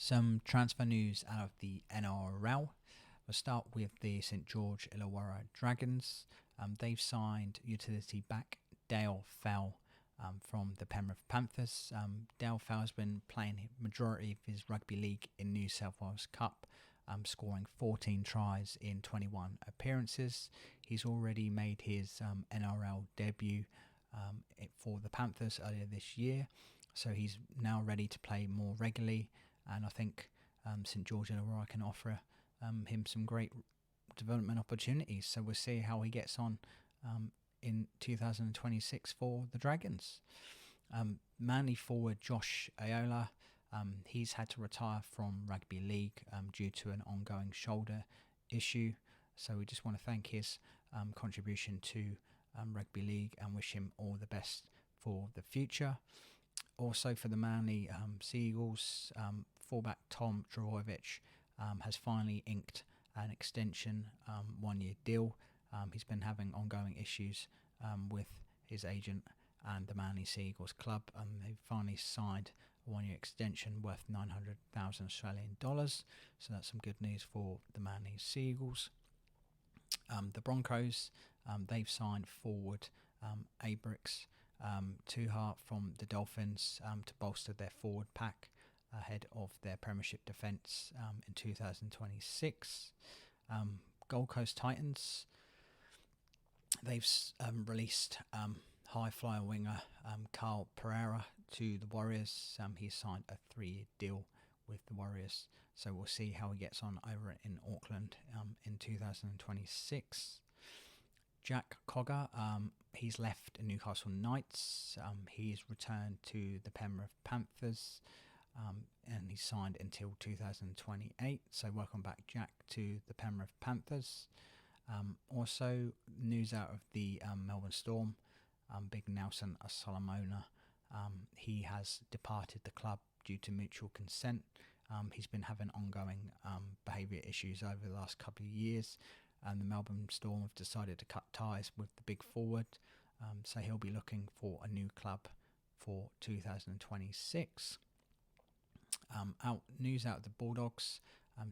Some transfer news out of the NRL. We'll start with the St George Illawarra Dragons. They've signed utility back Dale Fell from the Penrith Panthers. Dale Fell has been playing the majority of his rugby league in New South Wales Cup, scoring 14 tries in 21 appearances. He's already made his NRL debut for the Panthers earlier this year, so he's now ready to play more regularly, and I think St George Illawarra can offer him some great development opportunities. So we'll see how he gets on in 2026 for the Dragons. Manly forward Josh Ayola, he's had to retire from rugby league due to an ongoing shoulder issue. So we just want to thank his contribution to rugby league and wish him all the best for the future. Also for the Manly Seagulls, fullback Tom Drahovic has finally inked an extension 1-year deal. He's been having ongoing issues with his agent and the Manly Seagulls club. They've finally signed a 1-year extension worth $900,000 Australian dollars. So that's some good news for the Manly Seagulls. The Broncos, they've signed forward Abrix Tuhart from the Dolphins to bolster their forward pack ahead of their premiership defence in 2026. Gold Coast Titans, they've released high flyer winger Carl Pereira to the Warriors. He's signed a 3-year deal with the Warriors, so we'll see how he gets on over in Auckland in 2026. Jack Cogger, he's left Newcastle Knights. He's returned to the Penrith Panthers, and he's signed until 2028. So welcome back, Jack, to the Penrith Panthers. Also, news out of the Melbourne Storm, Big Nelson Solomona. He has departed the club due to mutual consent. He's been having ongoing behaviour issues over the last couple of years, and the Melbourne Storm have decided to cut ties with the big forward, so he'll be looking for a new club for 2026. News out of the Bulldogs,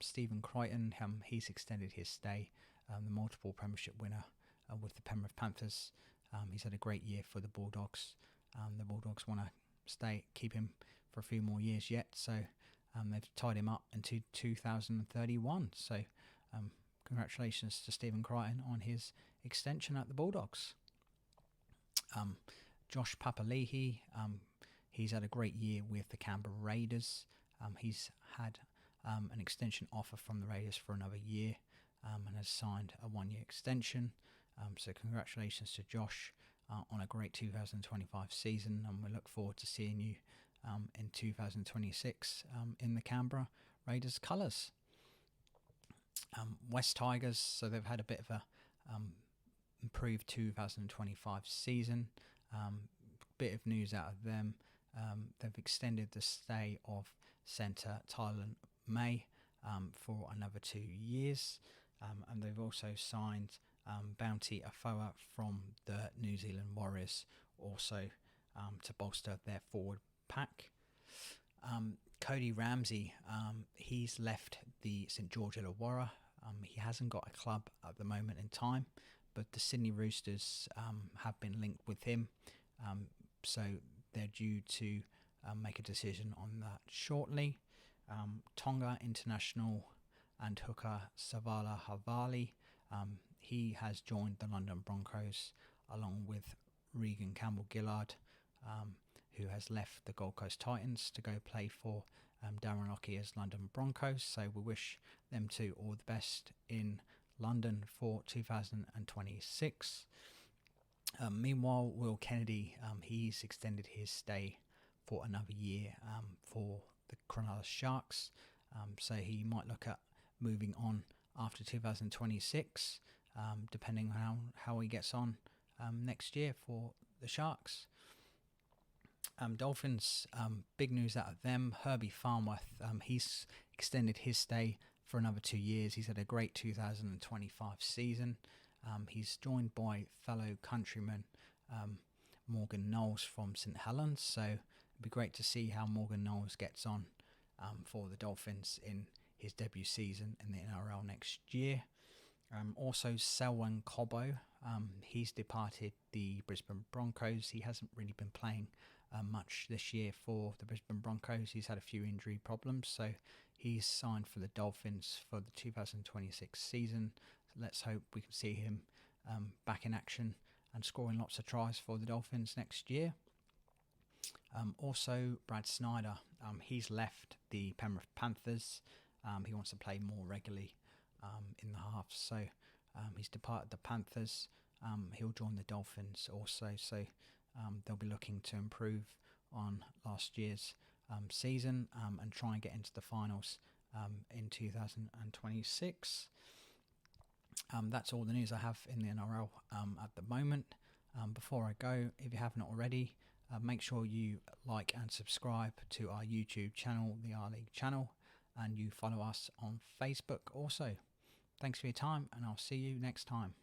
Stephen Crichton, he's extended his stay, the multiple premiership winner with the Penrith Panthers. He's had a great year for the Bulldogs. The Bulldogs want to keep him for a few more years yet, so they've tied him up into 2031. So congratulations to Stephen Crichton on his extension at the Bulldogs. Josh Papali'i, he's had a great year with the Canberra Raiders. He's had an extension offer from the Raiders for another year and has signed a 1-year extension. So congratulations to Josh on a great 2025 season, and we look forward to seeing you in 2026 in the Canberra Raiders colours. West Tigers, so they've had a bit of a improved 2025 season. Bit of news out of them. They've extended the stay of centre Tyler May for another 2 years, and they've also signed Bounty Afoa from the New Zealand Warriors, also to bolster their forward pack. Cody Ramsey, he's left the St George Illawarra. He hasn't got a club at the moment in time, but the Sydney Roosters have been linked with him, so they're due to make a decision on that shortly. Tonga international and hooker Savala Havali, he has joined the London Broncos along with Regan Campbell-Gillard, who has left the Gold Coast Titans to go play for Darren Lockyer's London Broncos. So we wish them two all the best in London for 2026. Meanwhile, Will Kennedy, he's extended his stay for another year for the Cronulla Sharks. So he might look at moving on after 2026, depending on how he gets on next year for the Sharks. Dolphins, big news out of them. Herbie Farnworth, he's extended his stay for another 2 years. He's had a great 2025 season. He's joined by fellow countryman Morgan Knowles from St Helens, so it'd be great to see how Morgan Knowles gets on for the Dolphins in his debut season in the NRL next year. Also, Selwyn Cobbo, he's departed the Brisbane Broncos. He hasn't really been playing much this year for the Brisbane Broncos. He's had a few injury problems, so he's signed for the Dolphins for the 2026 season. So let's hope we can see him back in action and scoring lots of tries for the Dolphins next year. Also, Brad Snyder, he's left the Penrith Panthers. He wants to play more regularly in the halves, so he's departed the Panthers. He'll join the Dolphins also, so they'll be looking to improve on last year's season and try and get into the finals in 2026. That's all the news I have in the NRL at the moment. Before I go, if you haven't already, make sure you like and subscribe to our YouTube channel, the R League channel, and you follow us on Facebook also. Thanks for your time, and I'll see you next time.